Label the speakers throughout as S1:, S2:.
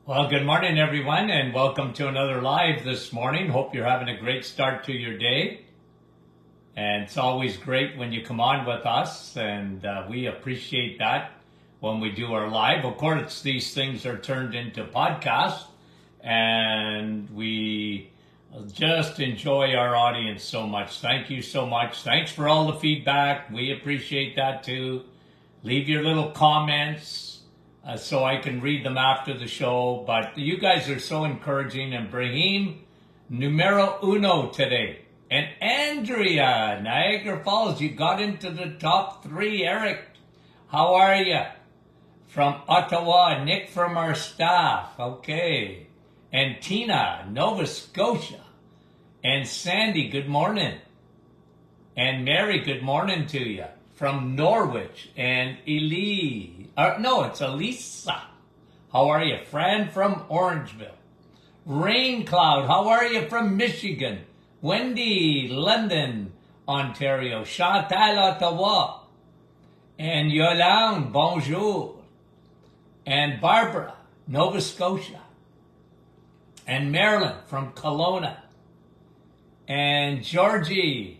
S1: Well, good morning, everyone, and welcome to another live this morning. Hope you're having a great start to your day. And it's always great when you come on with us, and we appreciate that when we do our live. Of course, these things are turned into podcasts, and we just enjoy our audience so much. Thank you so much. Thanks for all the feedback. We appreciate that too. Leave your little comments. So I can read them after the show. But you guys are so encouraging. And Brahim, numero uno today. And Andrea, Niagara Falls, you got into the top 3. Eric, how are you? From Ottawa, Nick from our staff. Okay. And Tina, Nova Scotia. And Sandy, good morning. And Mary, good morning to you. From Norwich. And it's Elisa. How are you? Fran from Orangeville. Rain Cloud, how are you? From Michigan. Wendy, London, Ontario. Chantal, Ottawa. And Yolande, bonjour. And Barbara, Nova Scotia. And Marilyn from Kelowna. And Georgie.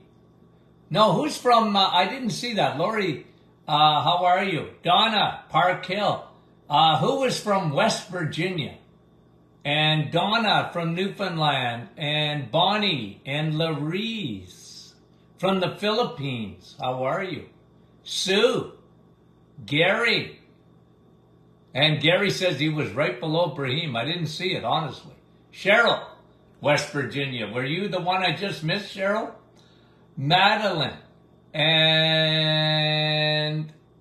S1: No, who's from, I didn't see that. Lori, how are you? Donna, Park Hill. Who was from West Virginia? And Donna from Newfoundland. And Bonnie and Larise from the Philippines. How are you? Sue, Gary. And Gary says he was right below Brahim. I didn't see it, honestly. Cheryl, West Virginia. Were you the one I just missed, Cheryl? Madeline and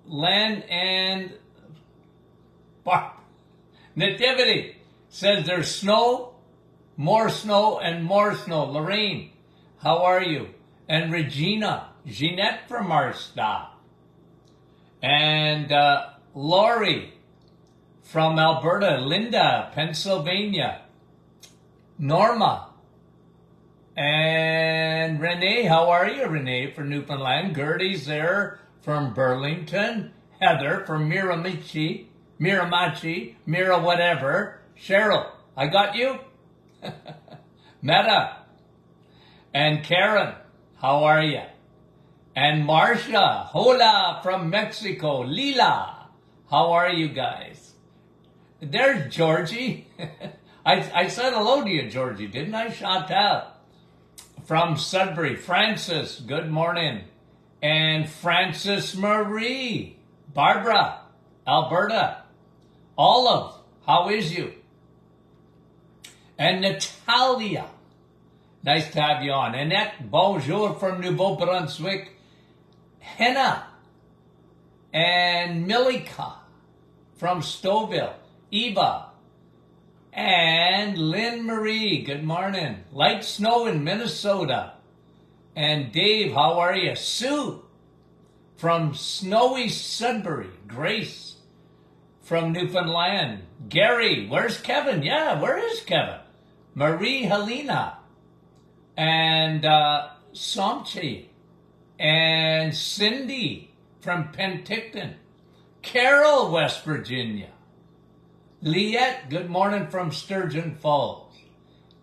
S1: Len and Nativity says there's snow, and more snow. Lorraine, how are you? And Regina, Jeanette from our staff. And Lori from Alberta. Linda, Pennsylvania. Norma. And Renee, how are you, Renee, from Newfoundland? Gertie's there from Burlington. Heather from Miramichi, Mira whatever. Cheryl, I got you? Meta. And Karen, how are you? And Marcia, hola, from Mexico. Lila, how are you guys? There's Georgie. I said hello to you, Georgie, didn't I? Chantal. From Sudbury, Francis, good morning. And Francis Marie, Barbara, Alberta. Olive, how is you? And Natalia, nice to have you on. Annette, bonjour from Nouveau-Brunswick. Henna and Milika from Stouffville. Eva. And Lynn Marie, good morning. Light snow in Minnesota. And Dave, how are you? Sue from snowy Sudbury. Grace from Newfoundland. Gary, where's Kevin? Yeah, where is Kevin? Marie Helena. And Somchi. And Cindy from Penticton. Carol, West Virginia. Liette, good morning from Sturgeon Falls.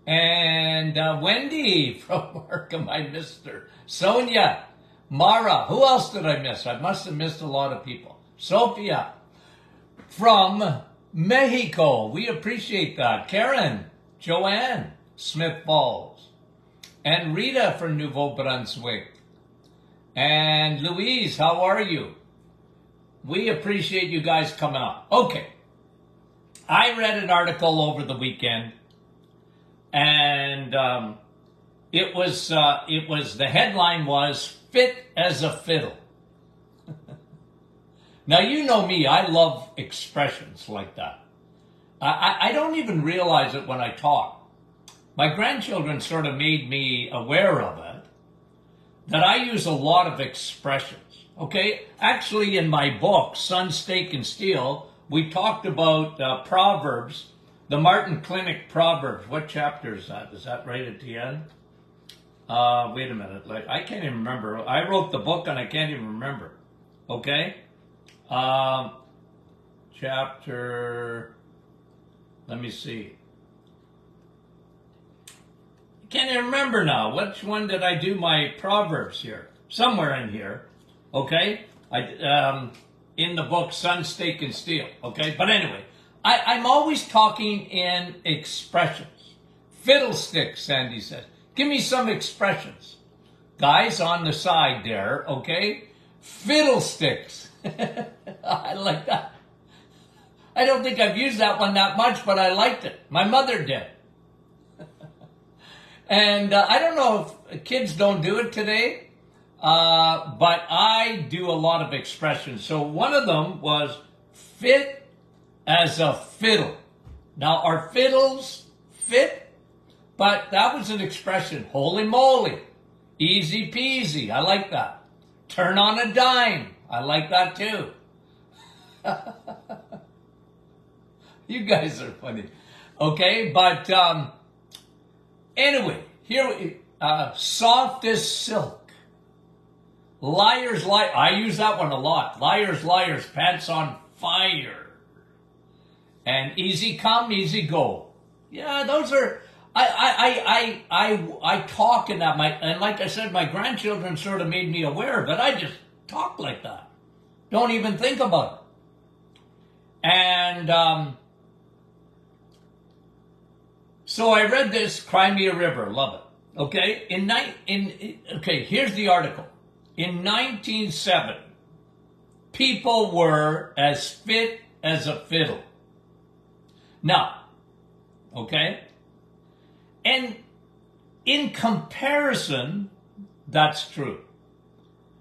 S1: And Wendy from Markham, I missed her. Sonia, Mara, who else did I miss? I must have missed a lot of people. Sophia from Mexico, we appreciate that. Karen, Joanne, Smith Falls. And Rita from Nouveau-Brunswick. And Louise, how are you? We appreciate you guys coming up. Okay. I read an article over the weekend, and it was the headline was "Fit as a Fiddle." Now, you know me, I love expressions like that. I don't even realize it when I talk. My grandchildren sort of made me aware of it, that I use a lot of expressions. Okay, actually in my book, Sun, Steak, and Steel, we talked about Proverbs, the Martin Clinic Proverbs. What chapter is that? Is that right at the end? Wait a minute. I can't even remember. I wrote the book and I can't even remember. Okay? Chapter Let me see. Can't even remember now. Which one did I do my Proverbs here? Somewhere in here. Okay? In the book Sun, Steak, and Steel. Okay? But anyway, I'm always talking in expressions. Fiddlesticks, Sandy says. Give me some expressions. Guys on the side there, okay? Fiddlesticks. I like that. I don't think I've used that one that much, but I liked it. My mother did. And I don't know if kids don't do it today, but I do a lot of expressions. So one of them was fit as a fiddle. Now, are fiddles fit? But that was an expression. Holy moly. Easy peasy. I like that. Turn on a dime. I like that too. You guys are funny. Okay, but anyway, here, soft as silk. Liars, lie. I use that one a lot. Liars, liars, pants on fire. And easy come, easy go. Yeah, those are. I talk in that. And like I said, my grandchildren sort of made me aware of it. I just talk like that. Don't even think about it. And so I read this Cry Me a River. Love it. Okay. Okay. Here's the article. In 1970, people were as fit as a fiddle. Now, okay. And in comparison, that's true.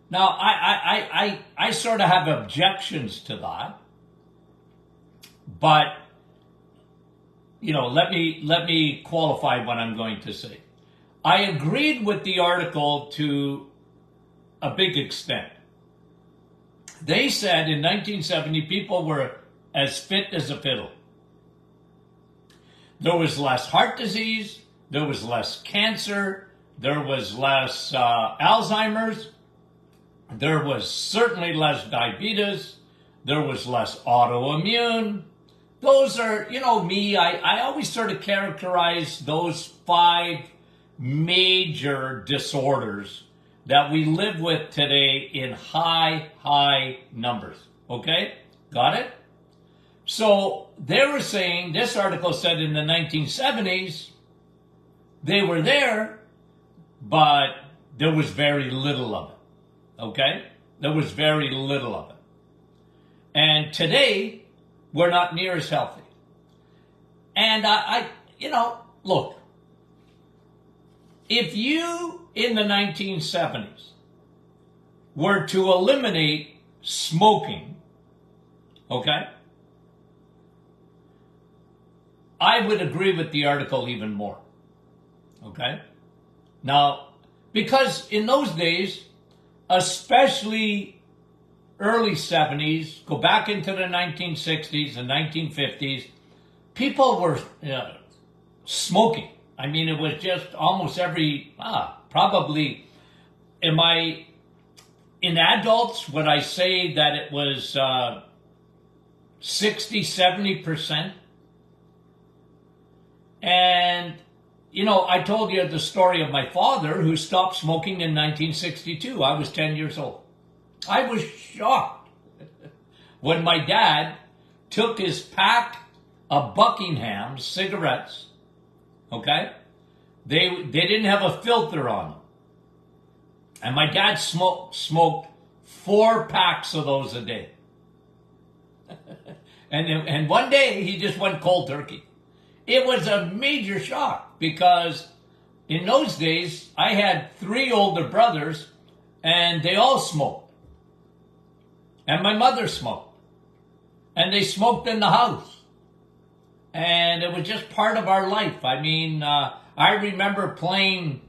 S1: Now, I sort of have objections to that, but let me qualify what I'm going to say. I agreed with the article to a big extent. They said in 1970 people were as fit as a fiddle. There was less heart disease. There was less cancer. There was less Alzheimer's. There was certainly less diabetes. There was less autoimmune. Those are, me, I always sort of characterize those 5 major disorders that we live with today in high numbers. Okay? Got it? So they were saying, this article said in the 1970s, they were there, but there was very little of it. Okay? There was very little of it. And today, we're not near as healthy. And look, if you in the 1970s were to eliminate smoking, okay, I would agree with the article even more. Okay? Now, because in those days, especially early 70s, go back into the 1960s and 1950s, people were smoking. I mean, it was just almost probably, in adults, would I say that it was 60, 70%? And, I told you the story of my father who stopped smoking in 1962. I was 10 years old. I was shocked when my dad took his pack of Buckingham cigarettes, okay? They didn't have a filter on them. And my dad smoked 4 packs of those a day. and one day he just went cold turkey. It was a major shock because in those days I had 3 older brothers and they all smoked. And my mother smoked. And they smoked in the house. And it was just part of our life. I mean, I remember playing,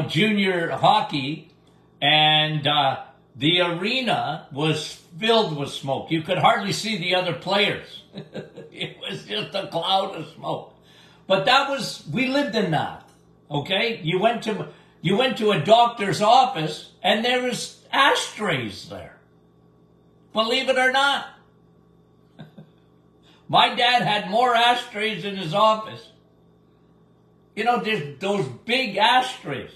S1: junior hockey, and the arena was filled with smoke. You could hardly see the other players. It was just a cloud of smoke. But we lived in that, okay? You went to a doctor's office, and there was ashtrays there. believe it or not. My dad had more ashtrays in his office. You know, there's those big ashtrays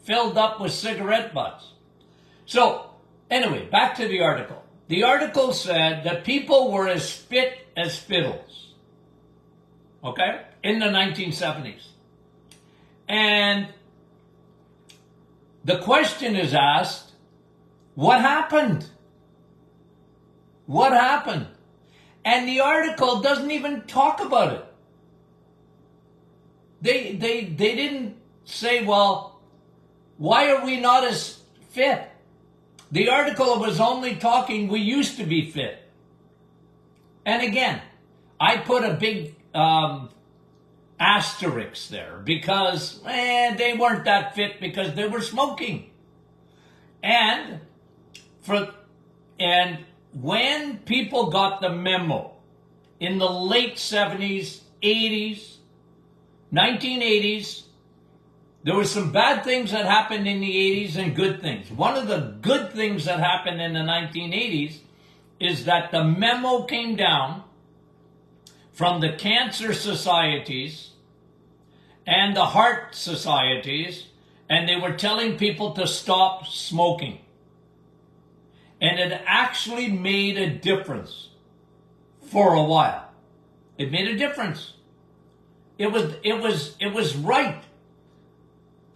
S1: filled up with cigarette butts. So, anyway, back to the article. The article said that people were as fit as fiddles. Okay? In the 1970s. And the question is asked, what happened? What happened? And the article doesn't even talk about it. They didn't say, well, why are we not as fit? The article was only talking, we used to be fit. And again, I put a big asterisk there because they weren't that fit because they were smoking. And when people got the memo in the late 70s, 80s, 1980s, there were some bad things that happened in the 80s and good things. One of the good things that happened in the 1980s is that the memo came down from the cancer societies and the heart societies, and they were telling people to stop smoking. And it actually made a difference for a while. It made a difference. It was right.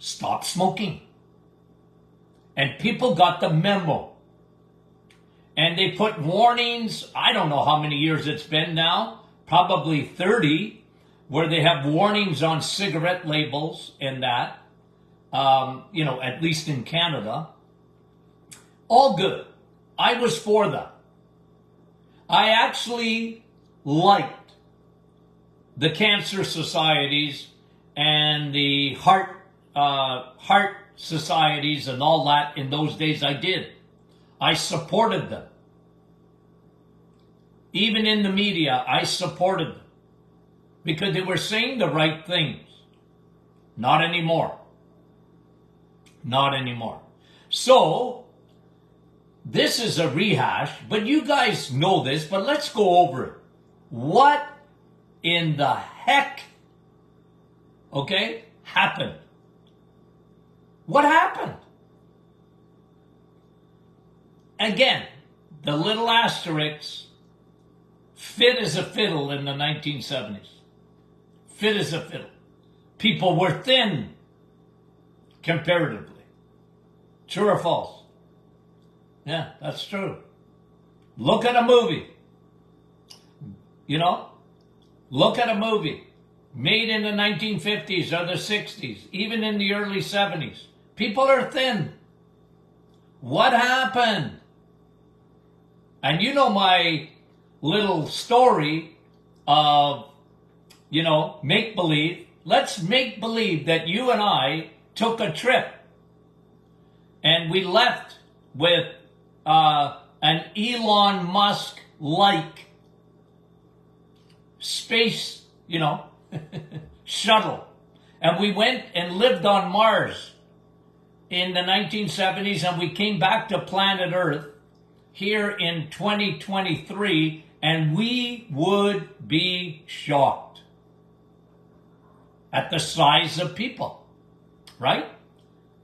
S1: Stop smoking. And people got the memo. And they put warnings, I don't know how many years it's been now, probably 30, where they have warnings on cigarette labels and that, at least in Canada. All good. I was for that. I actually liked the cancer societies and the heart societies and all that in those days. I did. I supported them. Even in the media, I supported them because they were saying the right things. Not anymore. Not anymore. So, this is a rehash, but you guys know this, but let's go over it. What in the heck, happened? What happened? Again, the little asterisks, fit as a fiddle in the 1970s. Fit as a fiddle. People were thin, comparatively. True or false? Yeah, that's true. Look at a movie. Look at a movie made in the 1950s or the 60s, even in the early 70s. People are thin. What happened? And you know my little story of, make-believe. Let's make believe that you and I took a trip and we left with an Elon Musk-like space, shuttle. And we went and lived on Mars in the 1970s, and we came back to planet Earth here in 2023, and we would be shocked at the size of people, right?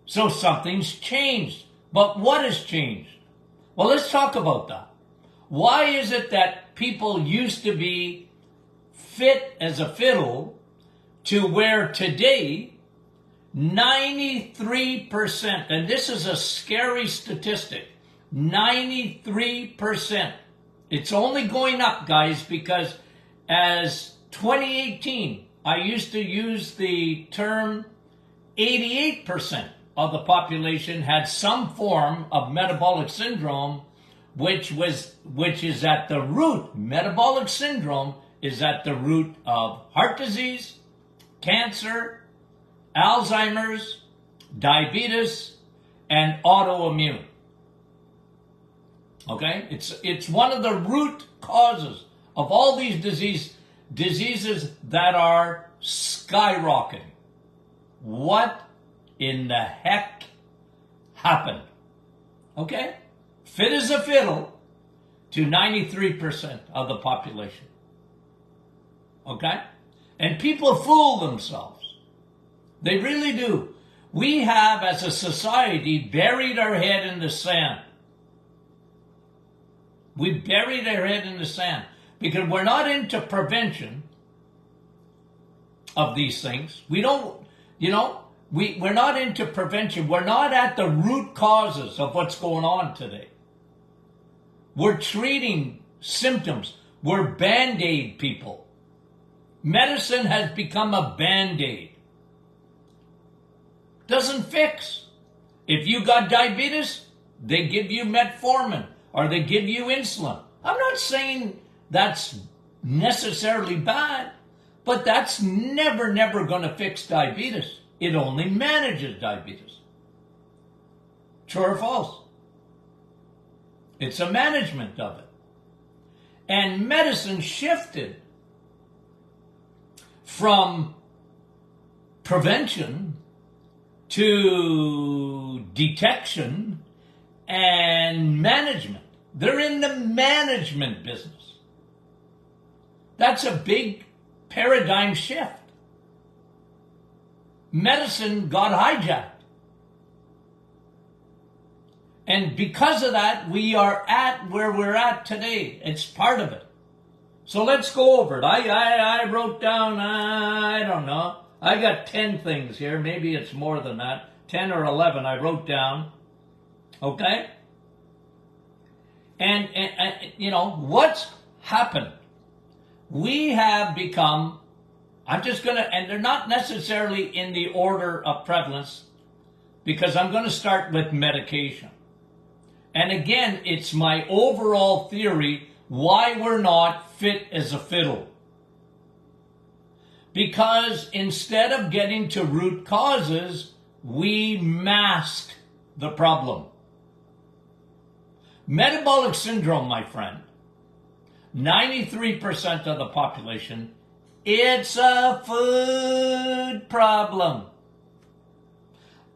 S1: So something's changed. But what has changed? Well, let's talk about that. Why is it that people used to be fit as a fiddle to where today 93%, and this is a scary statistic, 93%. It's only going up, guys, because as 2018, I used to use the term 88% of the population had some form of metabolic syndrome, which is at the root. Metabolic syndrome is at the root of heart disease, cancer, Alzheimer's, diabetes, and autoimmune. Okay? It's one of the root causes of all these diseases that are skyrocketing. What in the heck happened? Okay? Fit as a fiddle, to 93% of the population. Okay? And people fool themselves. They really do. We have, as a society, buried our head in the sand. We buried our head in the sand because we're not into prevention of these things. We don't, we're not into prevention. We're not at the root causes of what's going on today. We're treating symptoms. We're Band-Aid people. Medicine has become a Band-Aid. Doesn't fix. If you got diabetes, they give you metformin or they give you insulin. I'm not saying that's necessarily bad, but that's never going to fix diabetes. It only manages diabetes. True or false? It's a management of it. And medicine shifted from prevention to detection and management. They're in the management business. That's a big paradigm shift. Medicine got hijacked. And because of that, we are at where we're at today. It's part of it. So let's go over it. I wrote down, I don't know. I got 10 things here. Maybe it's more than that. 10 or 11 I wrote down. Okay? And what's happened? We have become, and they're not necessarily in the order of prevalence, because I'm going to start with medication. And again, it's my overall theory why we're not fit as a fiddle. Because instead of getting to root causes, we mask the problem. Metabolic syndrome, my friend, 93% of the population, it's a food problem.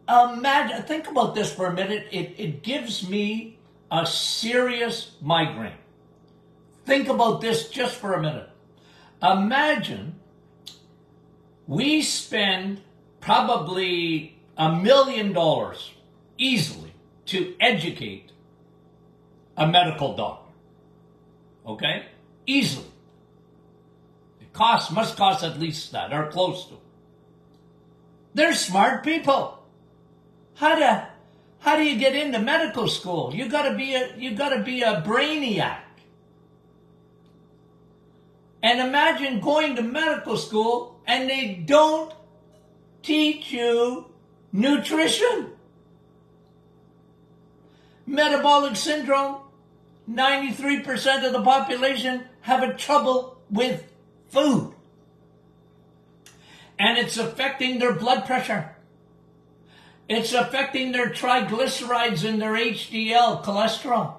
S1: Imagine, think about this for a minute. It gives me a serious migraine. Think about this just for a minute. Imagine we spend probably $1 million easily to educate a medical doctor. Okay? Easily. It must cost at least that, or close to. They're smart people. How do you get into medical school? You gotta be a brainiac. And imagine going to medical school and they don't teach you nutrition. Metabolic syndrome, 93% of the population have trouble with food. And it's affecting their blood pressure. It's affecting their triglycerides and their HDL cholesterol.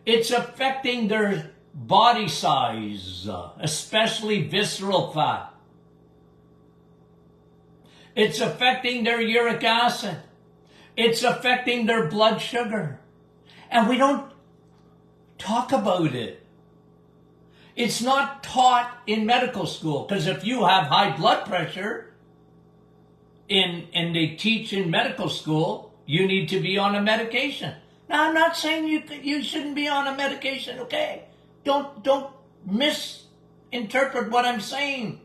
S1: It's affecting their body size, especially visceral fat. It's affecting their uric acid. It's affecting their blood sugar. And we don't talk about it. It's not taught in medical school, because if you have high blood pressure, and they teach in medical school, you need to be on a medication. Now, I'm not saying you shouldn't be on a medication, okay? Don't misinterpret what I'm saying.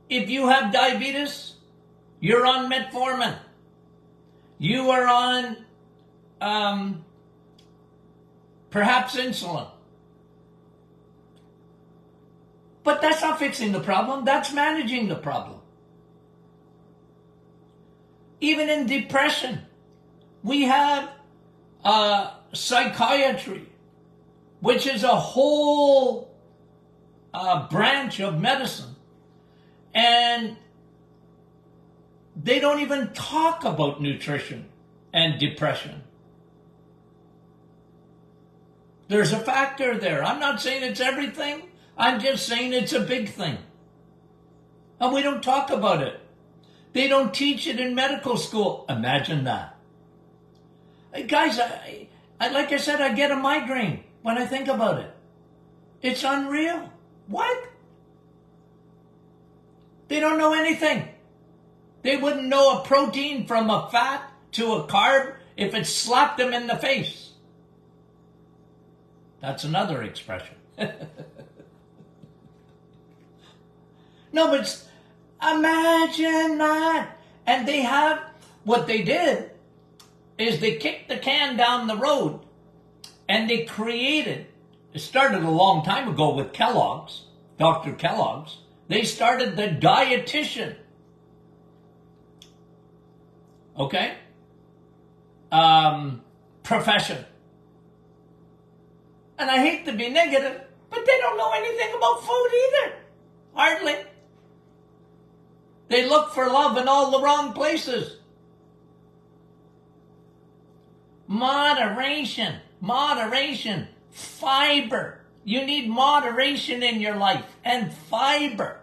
S1: If you have diabetes, you're on metformin. You are on perhaps insulin. But that's not fixing the problem. That's managing the problem. Even in depression, we have psychiatry, which is a whole branch of medicine. And they don't even talk about nutrition and depression. There's a factor there. I'm not saying it's everything. I'm just saying it's a big thing. And we don't talk about it. They don't teach it in medical school. Imagine that. Guys, like I said, I get a migraine when I think about it. It's unreal. What? They don't know anything. They wouldn't know a protein from a fat to a carb if it slapped them in the face. That's another expression. No, but imagine that. And they have, what they did is they kicked the can down the road and they created, it started a long time ago with Kellogg's, Dr. Kellogg's. They started the dietitian. Okay? Profession. And I hate to be negative, but they don't know anything about food either. Hardly. They look for love in all the wrong places. Moderation. Moderation. Fiber. You need moderation in your life. And fiber.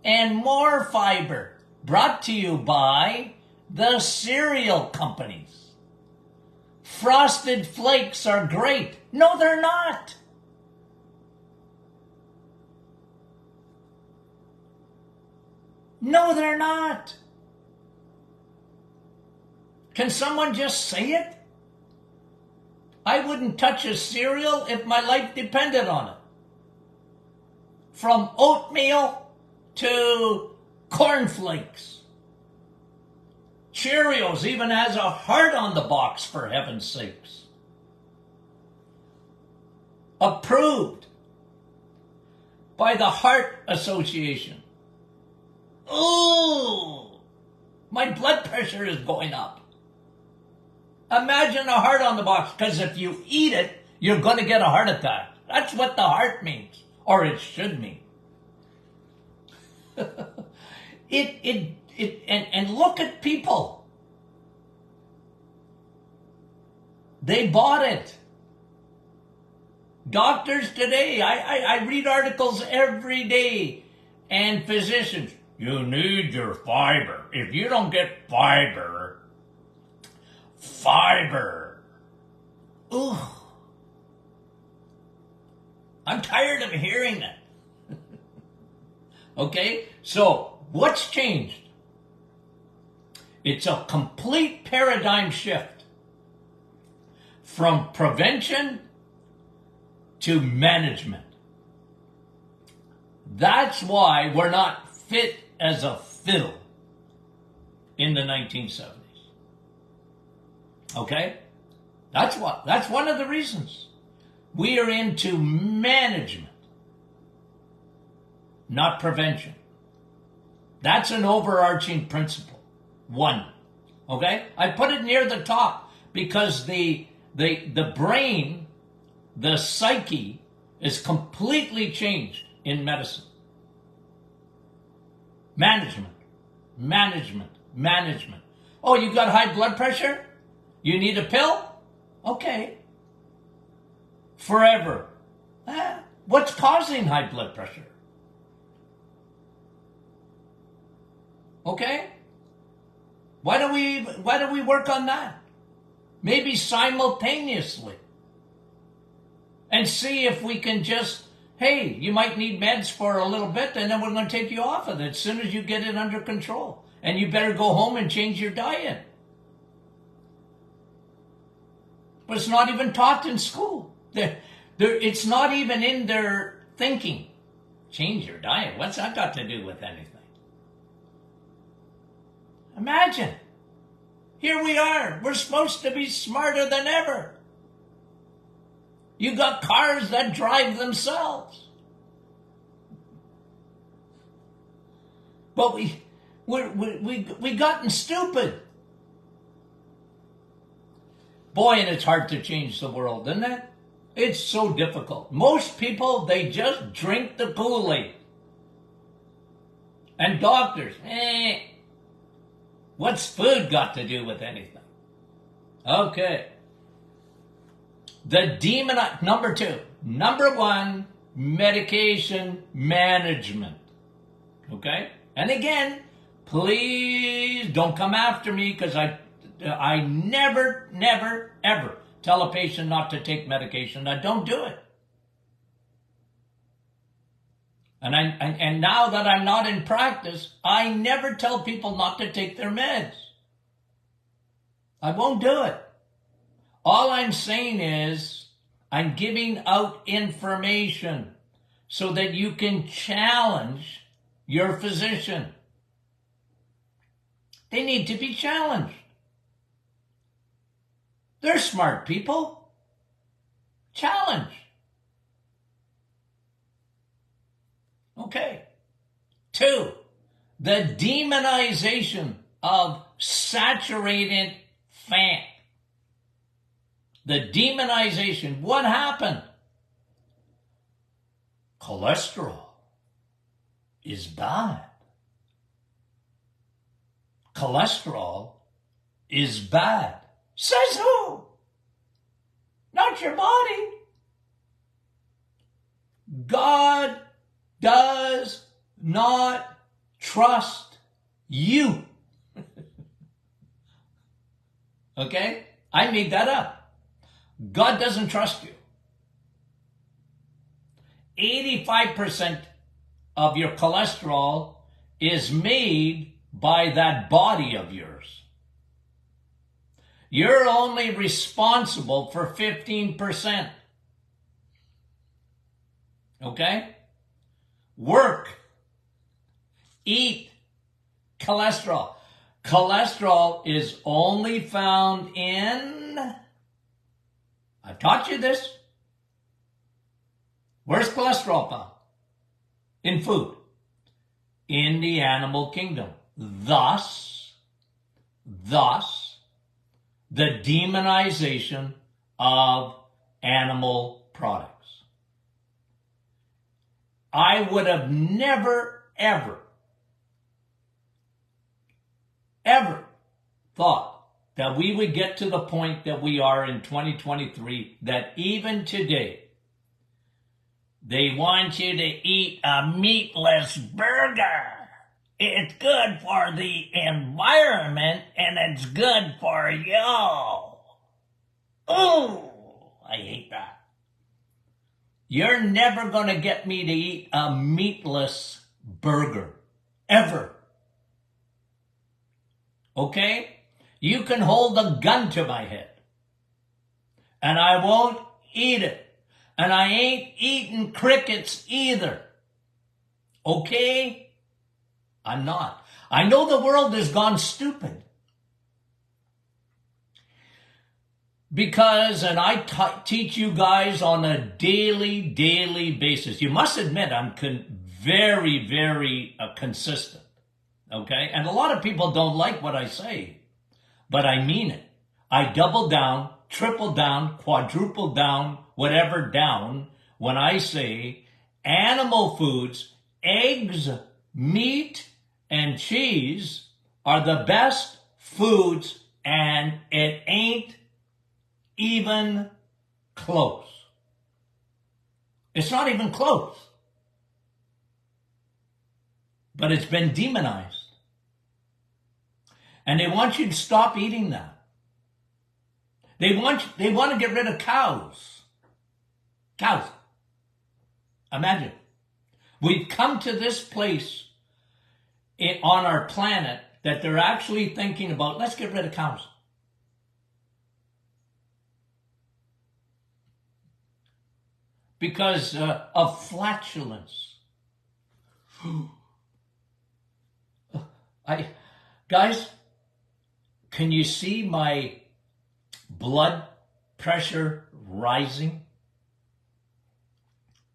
S1: And more fiber. Brought to you by the cereal companies. Frosted Flakes are great. No, they're not. No, they're not. Can someone just say it? I wouldn't touch a cereal if my life depended on it. From oatmeal to cornflakes. Cheerios even has a heart on the box, for heaven's sakes. Approved by the Heart Association. Ooh, my blood pressure is going up. Imagine a heart on the box, because if you eat it, you're going to get a heart attack. That's what the heart means, or it should mean. And look at people. They bought it. Doctors today, I read articles every day, and physicians, you need your fiber. If you don't get fiber, ooh, I'm tired of hearing that. Okay, so what's changed? It's a complete paradigm shift from prevention to management. That's why we're not fit as a fiddle in the 1970s. Okay? That's one of the reasons. We are into management, not prevention. That's an overarching principle. One. Okay? I put it near the top because the brain, the psyche, is completely changed in medicine. Management. Oh, you got high blood pressure? You need a pill? Okay. Forever. What's causing high blood pressure? Okay? Why do we work on that? Maybe simultaneously. And see if we can just, hey, you might need meds for a little bit, and then we're going to take you off of it as soon as you get it under control. And you better go home and change your diet. But it's not even taught in school. It's not even in their thinking. Change your diet. What's that got to do with anything? Imagine. Here we are. We're supposed to be smarter than ever. You got cars that drive themselves. But we gotten stupid. Boy, and it's hard to change the world, isn't it? It's so difficult. Most people, they just drink the Kool-Aid. And doctors, what's food got to do with anything? Okay. The demon, number two. Number one, medication management. Okay? And again, Please don't come after me, because I never, never, ever tell a patient not to take medication. I don't do it. And now that I'm not in practice, I never tell people not to take their meds. I won't do it. All I'm saying is I'm giving out information so that you can challenge your physician. They need to be challenged. They're smart people. Challenge. Okay. 2, the demonization of saturated fat. The demonization. What happened? Cholesterol is bad. Cholesterol is bad. Says who? Not your body. God does not trust you. Okay? I made that up. God doesn't trust you. 85% of your cholesterol is made by that body of yours. You're only responsible for 15%. Okay? Work. Eat. Cholesterol. Cholesterol is only found in... I've taught you this. Where's cholesterol found? In food. In the animal kingdom. Thus, the demonization of animal products. I would have never, ever thought that we would get to the point that we are in 2023, that even today, they want you to eat a meatless burger. It's good for the environment and it's good for you. Oh, I hate that. You're never going to get me to eat a meatless burger. Ever. Okay? You can hold a gun to my head. And I won't eat it. And I ain't eating crickets either. Okay? I'm not. I know the world has gone stupid. Because, and I teach you guys on a daily basis. You must admit I'm very consistent. Okay? And a lot of people don't like what I say. But I mean it. I double down, triple down, quadruple down, whatever down, when I say animal foods, eggs, meat, and cheese are the best foods, and it ain't even close. It's not even close. But it's been demonized. And they want you to stop eating that. They want to get rid of cows. Cows. Imagine. We've come to this place on our planet that they're actually thinking about, let's get rid of cows. Because of flatulence. Guys, can you see my blood pressure rising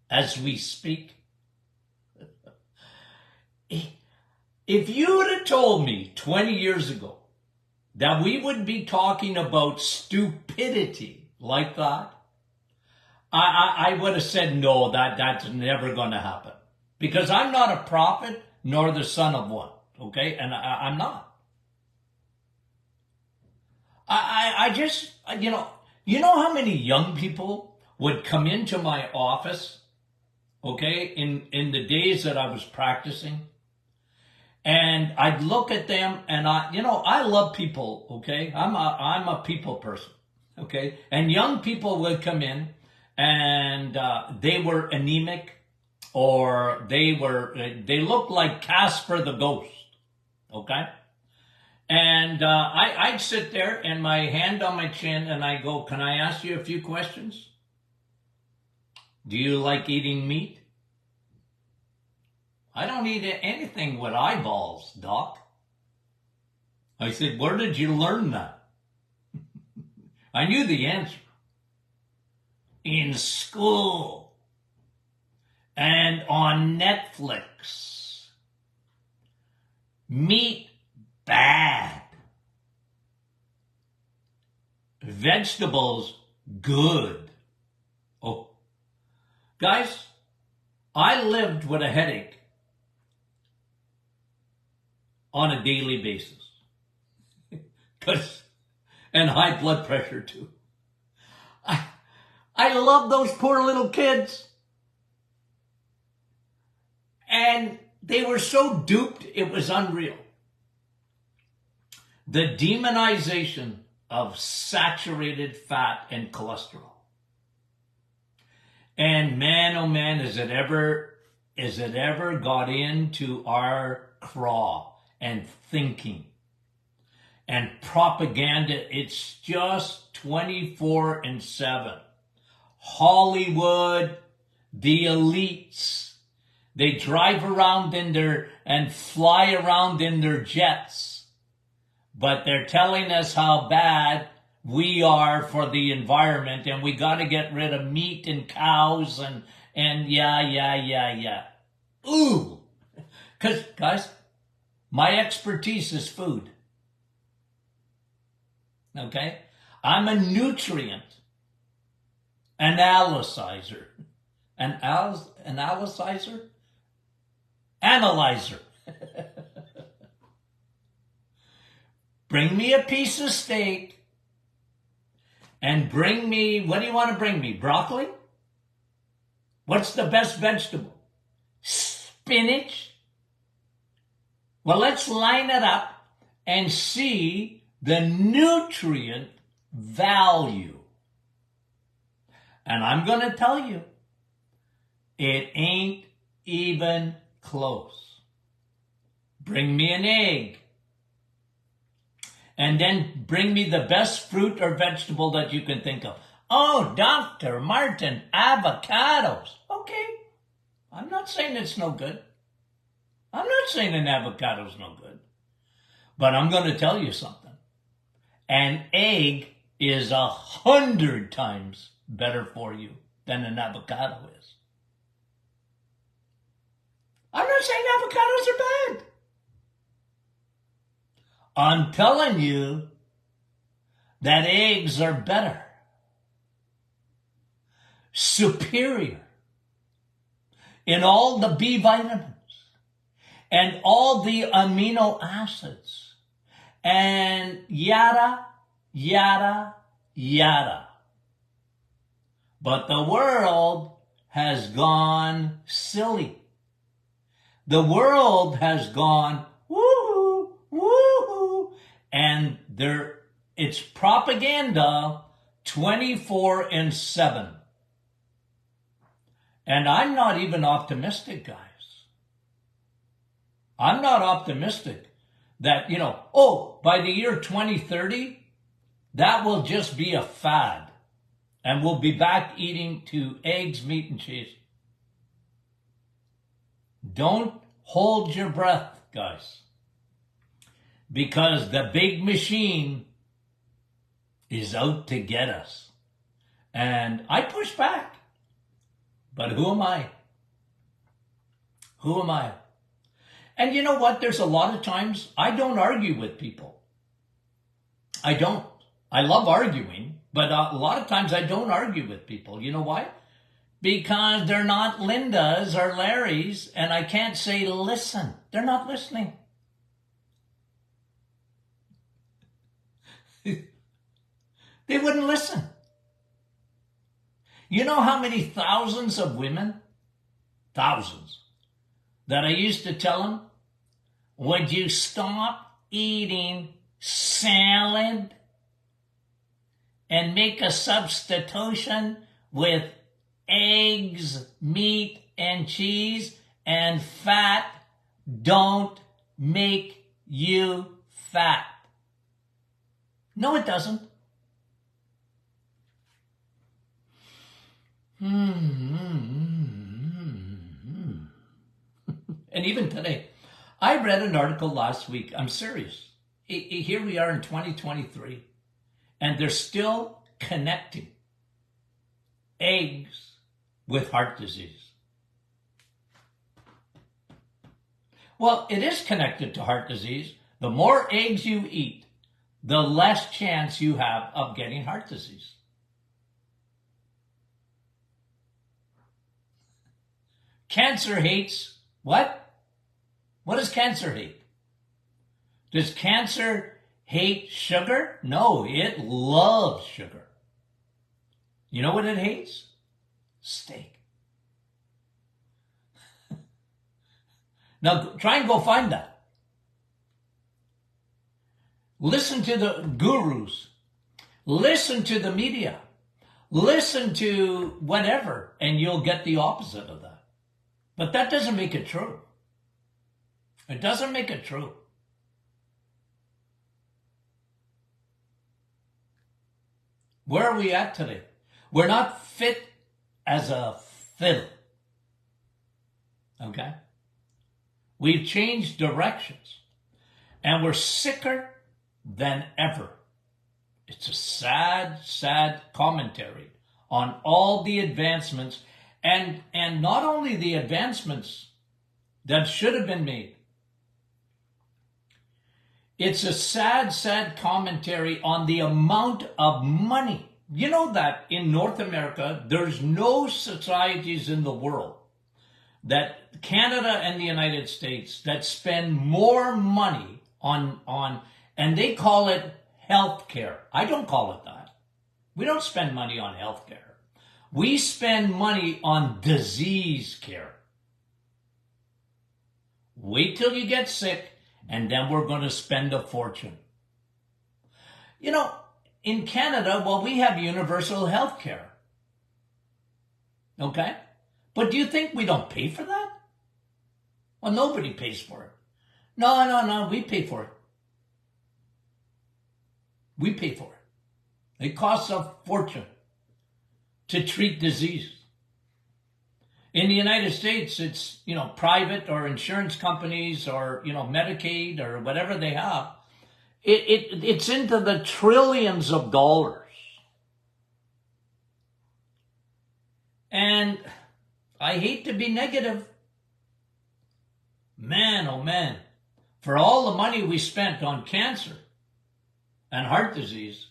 S1: as we speak? If you would have told me 20 years ago that we would be talking about stupidity like that, I would have said, no, that's never going to happen. Because I'm not a prophet nor the son of one, okay? And I'm not. I just, you know how many young people would come into my office, okay, in the days that I was practicing? And I'd look at them and I love people, okay? I'm a people person, okay? And young people would come in and they were anemic, or they looked like Casper the Ghost, okay? And I'd sit there and my hand on my chin and I go, can I ask you a few questions? Do you like eating meat? I don't eat anything with eyeballs, Doc. I said, where did you learn that? I knew the answer. In school. And on Netflix. Meat, bad. Vegetables, good. Oh, guys, I lived with a headache on a daily basis. And high blood pressure too. I love those poor little kids. And they were so duped, it was unreal. The demonization of saturated fat and cholesterol. And man, oh man, is it ever got into our craw and thinking and propaganda? It's just 24/7. Hollywood, the elites, they drive around and fly around in their jets, but they're telling us how bad we are for the environment, and we got to get rid of meat and cows and yeah. Ooh, because guys, my expertise is food. Okay, I'm a nutrient analyzer. Analyzer. Bring me a piece of steak and bring me, what do you want to bring me? Broccoli? What's the best vegetable? Spinach? Well, let's line it up and see the nutrient value. And I'm going to tell you, it ain't even close. Bring me an egg. And then bring me the best fruit or vegetable that you can think of. Oh, Dr. Martin, avocados. Okay. I'm not saying it's no good. I'm not saying an avocado's no good. But I'm going to tell you something. An egg is 100 times better for you than an avocado is. I'm not saying avocados are bad. I'm telling you that eggs are better, superior in all the B vitamins and all the amino acids and yada, yada, yada. But the world has gone silly. The world has gone woohoo, woohoo, and it's propaganda 24/7. And I'm not even optimistic, guys. I'm not optimistic that, by the year 2030, that will just be a fad. And we'll be back eating to eggs, meat, and cheese. Don't hold your breath, guys. Because the big machine is out to get us. And I push back. But who am I? Who am I? And you know what? There's a lot of times I don't argue with people. I don't. I love arguing, but a lot of times I don't argue with people. You know why? Because they're not Lindas or Larrys, and I can't say, listen. They're not listening. They wouldn't listen. You know how many thousands of women, thousands, that I used to tell them, Would you stop eating salad and make a substitution with eggs, meat, and cheese? And fat don't make you fat. No, it doesn't. And even today, I read an article last week. I'm serious. Here we are in 2023, and they're still connecting eggs with heart disease. Well, it is connected to heart disease. The more eggs you eat, the less chance you have of getting heart disease. Cancer hates what? What does cancer hate? Does cancer hate sugar? No, it loves sugar. You know what it hates? Steak. Now, try and go find that. Listen to the gurus. Listen to the media. Listen to whatever, and you'll get the opposite of that. But that doesn't make it true. It doesn't make it true. Where are we at today? We're not fit as a fiddle. Okay? We've changed directions. And we're sicker than ever. It's a sad, sad commentary on all the advancements, and not only the advancements that should have been made. It's a sad, sad commentary on the amount of money. You know that in North America, there's no societies in the world, that Canada and the United States, that spend more money on and they call it health care. I don't call it that. We don't spend money on health care. We spend money on disease care. Wait till you get sick, and then we're going to spend a fortune. You know, in Canada, well, we have universal health care. Okay? But do you think we don't pay for that? Well, nobody pays for it. No, we pay for it. We pay for it. It costs a fortune to treat disease. In the United States, it's, private or insurance companies or, Medicaid or whatever they have. It's into the trillions of dollars. And I hate to be negative. Man, oh man, for all the money we spent on cancer and heart disease,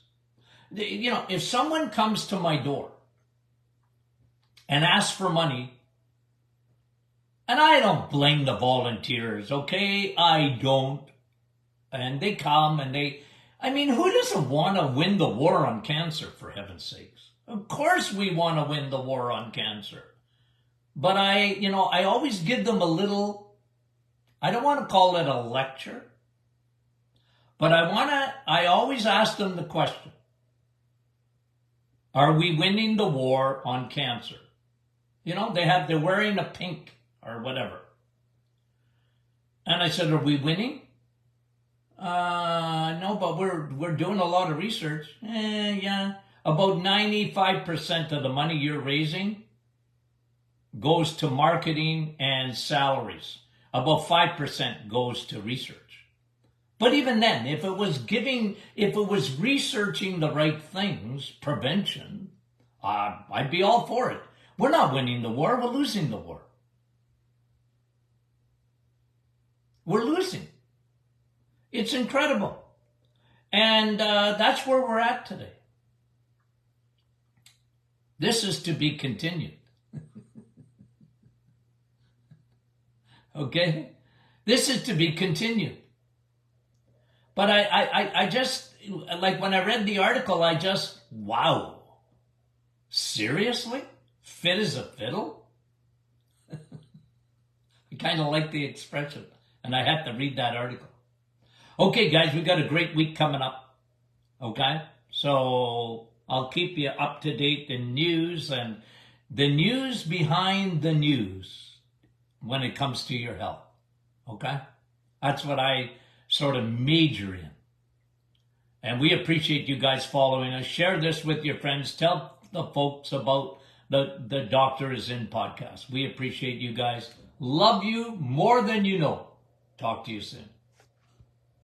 S1: if someone comes to my door and asks for money, and I don't blame the volunteers, okay? I don't. And they come and who doesn't want to win the war on cancer, for heaven's sakes? Of course we want to win the war on cancer. But I always give them a little, I don't want to call it a lecture, but I always ask them the question, are we winning the war on cancer? They're wearing a pink or whatever. And I said, are we winning? No, but we're doing a lot of research. Yeah. About 95% of the money you're raising goes to marketing and salaries. About 5% goes to research. But even then, if it was researching the right things, prevention, I'd be all for it. We're not winning the war, we're losing the war. We're losing. It's incredible. And that's where we're at today. This is to be continued. Okay? This is to be continued. But I just, like when I read the article, wow. Seriously? Fit as a fiddle? I kind of like the expression. And I had to read that article. Okay, guys, we got a great week coming up. Okay? So I'll keep you up to date in news and the news behind the news when it comes to your health. Okay? That's what I sort of major in. And we appreciate you guys following us. Share this with your friends. Tell the folks about the Doctor is In podcast. We appreciate you guys. Love you more than you know. Talk to you soon.